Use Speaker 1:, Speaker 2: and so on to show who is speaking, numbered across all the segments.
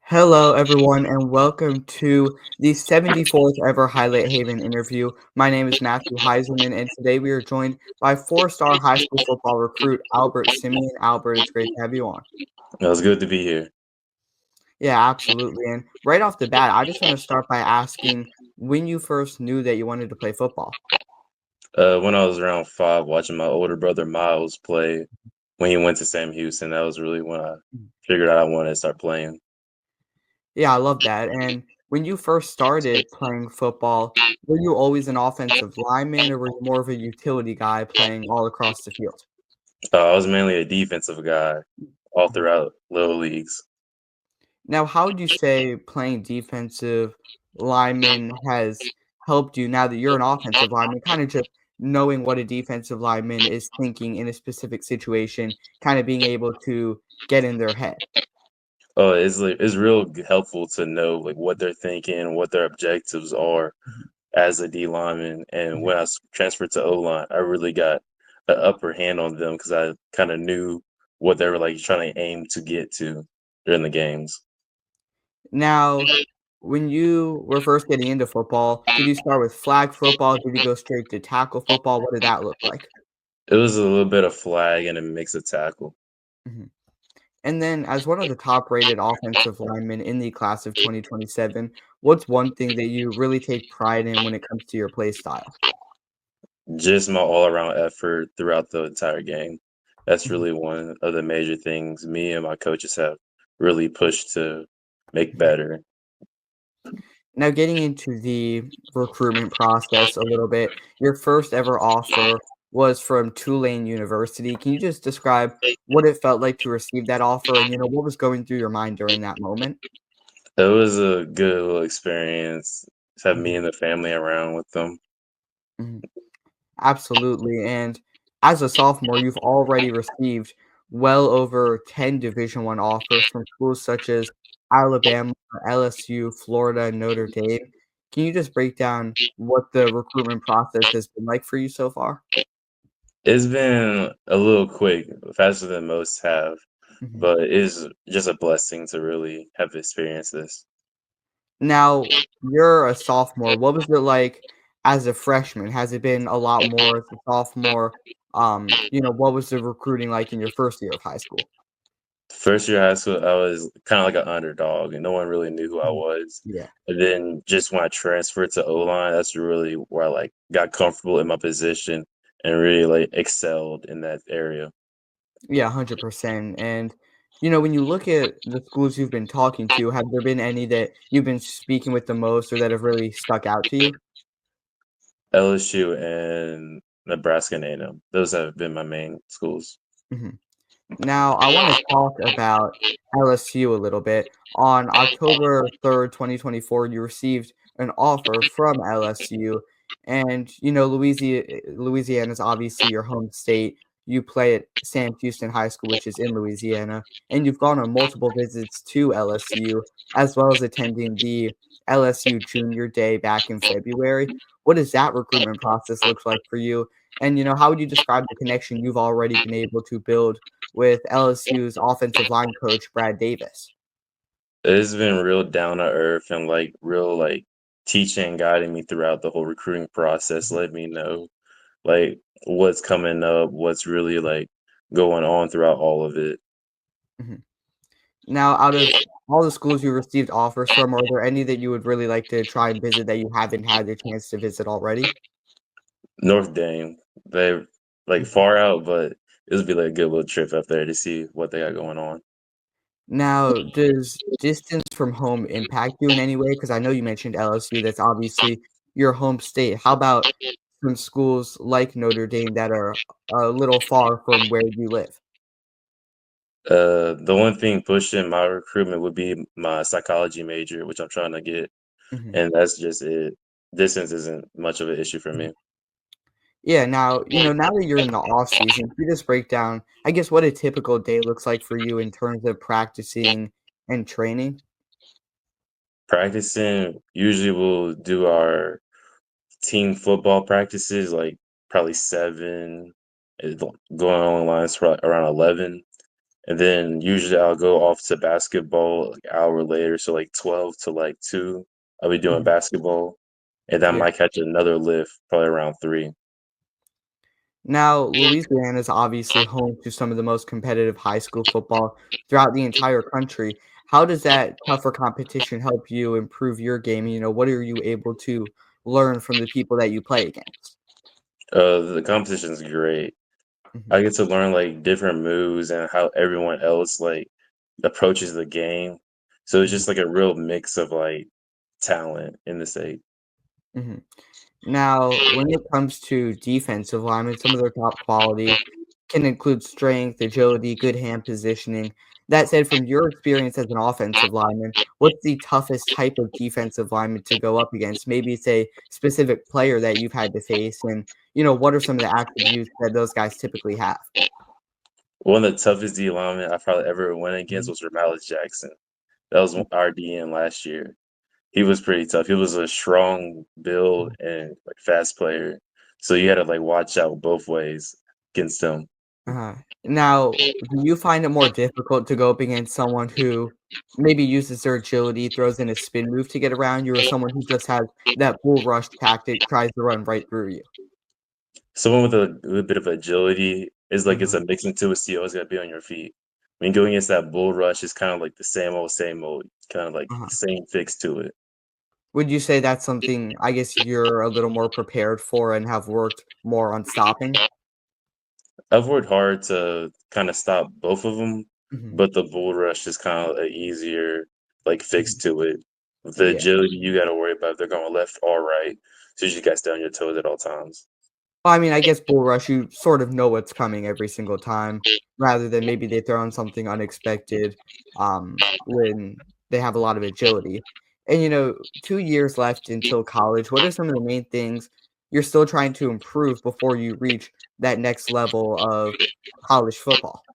Speaker 1: Hello, everyone, and welcome to the 74th ever Highlight Haven interview. My name is Matthew Heiserman, and today we are joined by four-star high school football recruit Albert Simien. Albert, it's great to have you on.
Speaker 2: It was good to be here.
Speaker 1: Yeah, absolutely. And right off the bat, I just want to start by asking when you first knew that you wanted to play football.
Speaker 2: When I was around 5, watching my older brother Miles play when he went to Sam Houston, that was really when I figured out I wanted to start playing.
Speaker 1: Yeah, I love that. And when you first started playing football, were you always an offensive lineman, or were you more of a utility guy playing all across the field?
Speaker 2: I was mainly a defensive guy all throughout little leagues.
Speaker 1: Now, how would you say playing defensive lineman has helped you now that you're an offensive lineman, kind of just knowing what a defensive lineman is thinking in a specific situation, kind of being able to get in their head?
Speaker 2: Oh, it's real helpful to know like what they're thinking, what their objectives are
Speaker 1: Mhm,
Speaker 2: as a D lineman. And
Speaker 1: mhm.
Speaker 2: when I transferred to O line, I really got an upper hand on them because I kind of knew what they were like trying to aim to get to during the games.
Speaker 1: Now, when you were first getting into football, did you start with flag football? Did you go straight to tackle football? What did that look like?
Speaker 2: It was a little bit of flag and a mix of tackle.
Speaker 1: Mhm. And then as one of the top rated offensive linemen in the class of 2027, what's one thing that you really take pride in when it comes to your play style?
Speaker 2: Just my all-around effort throughout the entire game. That's
Speaker 1: Mhm,
Speaker 2: really one of the major things me and my coaches have really pushed to make
Speaker 1: mhm.
Speaker 2: better.
Speaker 1: Now getting into the recruitment process a little bit, your first ever offer was from Tulane University. Can you just describe what it felt like to receive that offer and, what was going through your mind during that moment?
Speaker 2: It was a good little experience to have me
Speaker 1: Mhm,
Speaker 2: and the family around with them.
Speaker 1: mhm. Absolutely, and as a sophomore, you've already received well over 10 Division I offers from schools such as Alabama, LSU, Florida, and Notre Dame. Can you just break down what the recruitment process has been like for you so far?
Speaker 2: It's been a little quick, faster than most have,
Speaker 1: Mhm.
Speaker 2: but it's just a blessing to really have experienced this.
Speaker 1: Now, you're a sophomore. What was it like as a freshman? Has it been a lot more as a sophomore? What was the recruiting like in your first year of high school?
Speaker 2: First year of high school, I was kinda like an underdog, and no one really knew who I
Speaker 1: Mhm.
Speaker 2: was.
Speaker 1: Yeah.
Speaker 2: And then just when I transferred to O-line, that's really where I, like, got comfortable in my position and really, like, excelled in that area.
Speaker 1: Yeah, 100%, and, when you look at the schools you've been talking to, have there been any that you've been speaking with the most or that have really stuck out to you?
Speaker 2: LSU and Nebraska and A&M, those have been my main schools.
Speaker 1: Mhm. Now, I wanna talk about LSU a little bit. On October 3rd, 2024, you received an offer from LSU, and, Louisiana is obviously your home state. You play at Sam Houston High School, which is in Louisiana, and you've gone on multiple visits to LSU, as well as attending the LSU Junior Day back in February. What does that recruitment process look like for you? And, how would you describe the connection you've already been able to build with LSU's offensive line coach, Brad Davis?
Speaker 2: It's been real down to earth and, like, real, like, teaching and guiding me throughout the whole recruiting process,
Speaker 1: Mhm,
Speaker 2: let me know, like, what's coming up, what's really, like, going on throughout all of it.
Speaker 1: mhm. Now, out of all the schools you received offers from, are there any that you would really like to try and visit that you haven't had the chance to visit already?
Speaker 2: North Dame, they're, like,
Speaker 1: Mhm.
Speaker 2: far out, but it would be, like, a good little trip up there to see what they got going on.
Speaker 1: Now, does distance from home impact you in any way? Because I know you mentioned LSU, that's obviously your home state. How about some schools like Notre Dame that are a little far from where you live?
Speaker 2: The one thing pushing my recruitment would be my psychology major, which I'm trying to get,
Speaker 1: Mhm,
Speaker 2: and that's just it. Distance isn't much of an issue for
Speaker 1: mhm.
Speaker 2: me.
Speaker 1: Yeah, now that you're in the off season, can you just break down, I guess, what a typical day looks like for you in terms of practicing and training?
Speaker 2: Practicing, usually we'll do our team football practices, like, probably 7, going on lines for around 11, and then usually I'll go off to basketball like an hour later, so like 12 to like 2, I'll be doing
Speaker 1: Mhm.
Speaker 2: basketball, and then I
Speaker 1: Yeah.
Speaker 2: might catch another lift probably around 3.
Speaker 1: Now, Louisiana is obviously home to some of the most competitive high school football throughout the entire country. How does that tougher competition help you improve your game? What are you able to learn from the people that you play against?
Speaker 2: The competition's great.
Speaker 1: Mhm,
Speaker 2: I get to learn, like, different moves and how everyone else, like, approaches the game, so it's
Speaker 1: mhm,
Speaker 2: just, like, a real mix of, like, talent in the state.
Speaker 1: mhm. Now, when it comes to defensive linemen, some of their top qualities can include strength, agility, good hand positioning. That said, from your experience as an offensive lineman, what's the toughest type of defensive lineman to go up against? Maybe it's a specific player that you've had to face, and what are some of the attributes that those guys typically have?
Speaker 2: One of the toughest D linemen I probably ever went against
Speaker 1: Mhm,
Speaker 2: was Ramallis Jackson. That was our DN last year. He was pretty tough. He was a strong build
Speaker 1: mhm.
Speaker 2: and, like, fast player, so you had to, like, watch out both ways against him.
Speaker 1: Uh-huh. Now, do you find it more difficult to go up against someone who maybe uses their agility, throws in a spin move to get around you, or someone who just has that bull rush tactic, tries to run right through you?
Speaker 2: Someone with a little bit of agility is like it's
Speaker 1: Uh-huh,
Speaker 2: a mix into it, so you always gotta be on your feet. When going against that bull rush, it's kinda like the same old, kinda like
Speaker 1: uh-huh.
Speaker 2: same fix to it.
Speaker 1: Would you say that's something, I guess, you're a little more prepared for and have worked more on stopping?
Speaker 2: I've worked hard to kinda stop both of them,
Speaker 1: Mhm,
Speaker 2: but the bull rush is kinda a easier, like, fix
Speaker 1: mhm.
Speaker 2: to it. With the
Speaker 1: Yeah.
Speaker 2: agility, you gotta worry about if they're going left or right, so you just gotta stay on your toes at all times.
Speaker 1: Well, I mean, I guess Bull Rush, you sort of know what's coming every single time, rather than maybe they throw in something unexpected, when they have a lot of agility. And, 2 years left until college. What are some of the main things you're still trying to improve before you reach that next level of college football?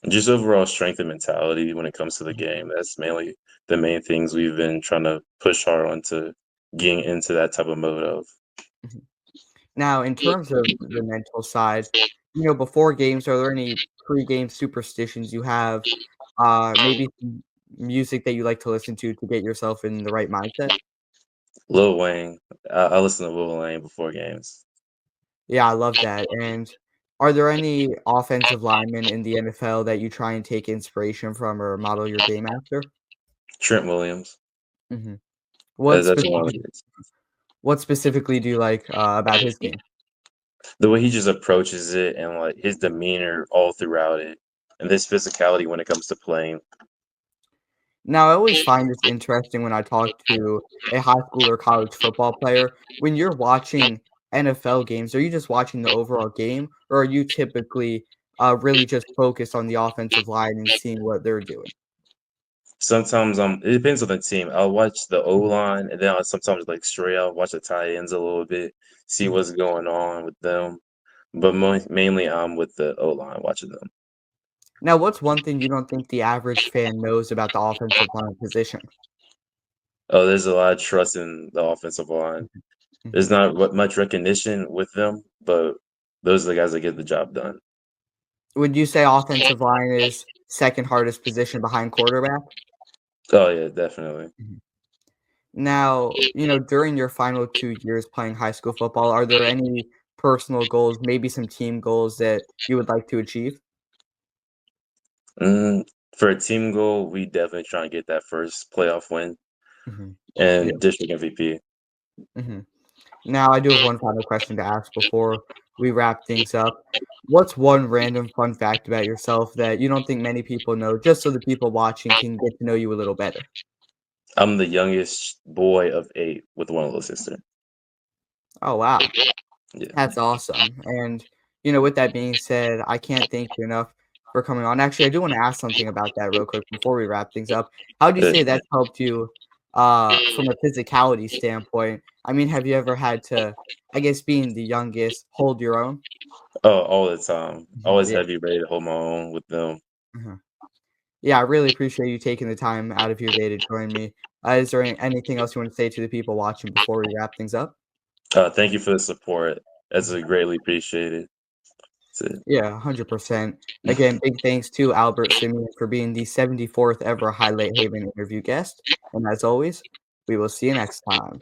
Speaker 2: Just overall strength and mentality when it comes to the
Speaker 1: Mhm,
Speaker 2: game. That's mainly the main things we've been trying to push hard on to getting into that type of mode of.
Speaker 1: mhm. Now, in terms of the mental side, before games, are there any pre-game superstitions you have? Maybe some music that you like to listen to get yourself in the right mindset?
Speaker 2: Lil Wayne, I listen to Lil Wayne before games.
Speaker 1: Yeah, I love that, and are there any offensive linemen in the NFL that you try and take inspiration from or model your game after?
Speaker 2: Trent Williams,
Speaker 1: Mhm. What
Speaker 2: that's one of
Speaker 1: specific
Speaker 2: it.
Speaker 1: what specifically do you like, about his game?
Speaker 2: The way he just approaches it and like his demeanor all throughout it, and this physicality when it comes to playing.
Speaker 1: Now, I always find this interesting when I talk to a high school or college football player. When you're watching NFL games, are you just watching the overall game, or are you typically, really just focused on the offensive line and seeing what they're doing?
Speaker 2: Sometimes it depends on the team. I'll watch the O
Speaker 1: Mhm,
Speaker 2: line and then I'll sometimes like straight out watch the tight ends a little bit, see
Speaker 1: mhm.
Speaker 2: what's going on with them. But mainly I'm with the O line watching them.
Speaker 1: Now, what's one thing you don't think the average fan knows about the offensive line position?
Speaker 2: Oh, there's a lot of trust in the offensive line.
Speaker 1: Mhm, mhm.
Speaker 2: There's not much recognition with them, but those are the guys that get the job done.
Speaker 1: Would you say offensive line is second hardest position behind quarterback?
Speaker 2: Oh yeah, definitely.
Speaker 1: Mhm. Now, during your final 2 years playing high school football, are there any personal goals, maybe some team goals that you would like to achieve?
Speaker 2: Mm, for a team goal, we definitely try and get that first playoff win
Speaker 1: Mhm. Yeah,
Speaker 2: and district MVP.
Speaker 1: mhm. Now, I do have one final question to ask before we wrap things up. What's one random fun fact about yourself that you don't think many people know, just so the people watching can get to know you a little better?
Speaker 2: I'm the youngest boy of 8 with one little sister.
Speaker 1: Oh, wow.
Speaker 2: Yeah.
Speaker 1: That's awesome, and, with that being said, I can't thank you enough for coming on. Actually, I do wanna ask something about that real quick before we wrap things up. How do you
Speaker 2: Uh,
Speaker 1: say that's helped you, from a physicality standpoint? I mean, have you ever had to, I guess, being the youngest, hold your own?
Speaker 2: oh, all the time.
Speaker 1: Mhm,
Speaker 2: Always
Speaker 1: yeah,
Speaker 2: have to be ready to hold my own with them.
Speaker 1: mhm. Yeah, I really appreciate you taking the time out of your day to join me. Is there anything else you wanna say to the people watching before we wrap things up?
Speaker 2: Thank you for the support. That's
Speaker 1: Mhm.
Speaker 2: greatly appreciated. That's
Speaker 1: Yeah, 100%.
Speaker 2: it.
Speaker 1: Again, big thanks to Albert Simien for being the 74th ever Highlight Haven interview guest, and as always, we will see you next time.